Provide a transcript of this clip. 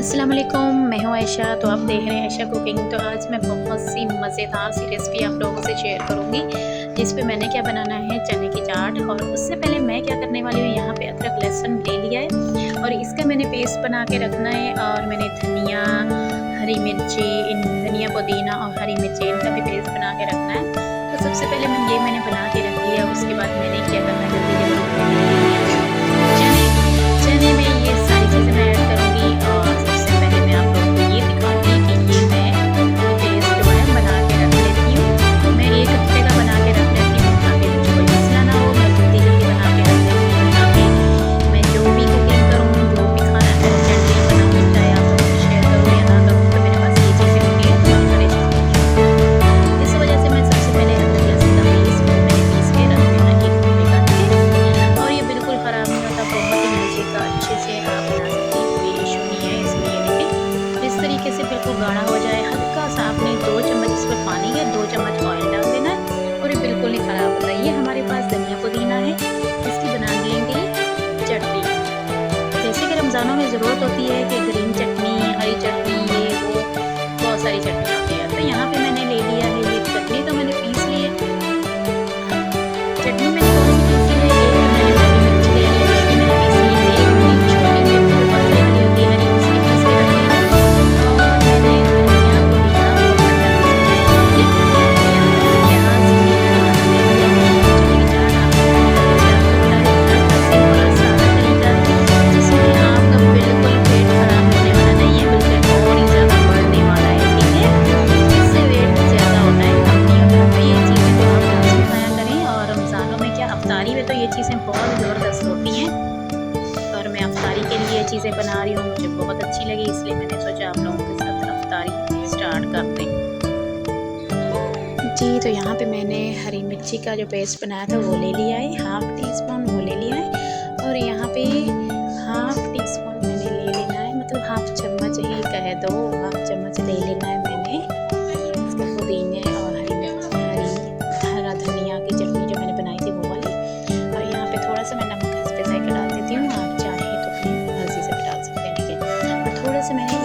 अस्सलाम वालेकुम, मैं हूँ आयशा। तो आप देख रहे हैं आयशा कुकिंग। तो आज मैं बहुत सी मज़ेदार सी रेसिपी आप लोगों से शेयर करूँगी, जिस पे मैंने क्या बनाना है चने की चाट। और उससे पहले मैं क्या करने वाली हूँ, यहाँ पे अदरक लहसुन ले लिया है और इसका मैंने पेस्ट बना के रखना है। और मैंने धनिया, हरी मिर्ची, धनिया पुदीना और हरी मिर्ची इनका भी पेस्ट बना के रखना है। तो सबसे पहले मैंने बना के रख लिया। उसके बाद मैंने क्या करना है, जल्दी चने में ये सारी चीज़ें मैं ऐड करूँगी। और सबसे पहले मैं आप लोगों को ये दिखाऊँगी कि ये मैं पेस्ट जो है बना के रख लेती हूँ। मैं 1 हफ्ते का बना के रख लेती हूँ ताकि मुझे कोई मसला ना हो। मैं जल्दी बना के रख लेती हूँ ताकि मैं जो भी कुकिंग करूँ, जो भी खाना है, जल्दी बनाऊँ, चाहे आप लोगों को शेयर करूँ या ना करूँ, तो मेरे पास ये चीज़ें होती हैं तो मुझे परेशानी। इस वजह से मैं सबसे पहले अदरक लहसुन का पेस्ट मैंने पीस के रख देना 1 घंटे का। और ये बिल्कुल ख़राब नहीं होता, बहुत ही मज़े का अच्छे से आप बना सकते हैं, कोई इशू नहीं है इसमें। ये देखें इस तरीके से बिल्कुल गाढ़ा हो जाए, हल्का सा आपने 2 चम्मच इसमें पानी या 2 चम्मच ऑयल डाल देना है और ये बिल्कुल नहीं ख़राब होता। ये हमारे पास धनिया पुदीना है, इसकी बना लेंगे चटनी। जैसे कि रमज़ानों में ज़रूरत होती है कि ग्रीन चटनी, हरी चटनी, ये वो बहुत सारी चटनी होती है। तो यहाँ पे मैंने ले लिया है ये चटनी, तो मैंने पीस ली है। चटनी मैंने कौन सी पीसी है, एक तो मैंने हरी मिर्च ले ली, उसकी मैंने पीसी है। एक अपनी छोटी बिल्कुल पतली वाली होती है हरी, उसकी पीस के रख ली है। और मैंने धनिया पुदीना और प्याज की चाट सिंपल सादा तरीका जिसमें आपका बिल्कुल पेट खराब होने वाला नहीं है, बल्कि और ही ज़्यादा बढ़ने वाला है। ठीक है, इससे वेट ज़्यादा होता है, कम नहीं होता। तो ये चीज़ें तो आप लाजमी खाया करें। और रमज़ानों में क्या अफ्तारी में तो ये चीज़ें बहुत ज़बरदस्त होती हैं। और मैं अफ्तारी के लिए ये चीज़ें बना रही हूँ, मुझे बहुत अच्छी लगी, इसलिए मैंने सोचा आप लोगों के साथ अफ्तारी स्टार्ट कर दें। जी, तो यहाँ पे मैंने हरी मिर्ची का जो पेस्ट बनाया था वो ले लिया है, हाफ़ टी स्पून वो ले लिया है। और यहाँ पे हाफ़ टी स्पून मैंने ले लेना है, मतलब हाफ़ चम्मच ही कह दो, हाफ़ चम्मच ले लेना है मैंने इसके पुदीने और हरा धनिया की चटनी जो मैंने बनाई थी वो वाली। और यहाँ पे थोड़ा सा मैं नमक इस पे जायका डाल देती हूँ, आप चाहें तो अपनी मर्ज़ी से भी डाल सकते हैं। ठीक है, और थोड़ा सा मैंने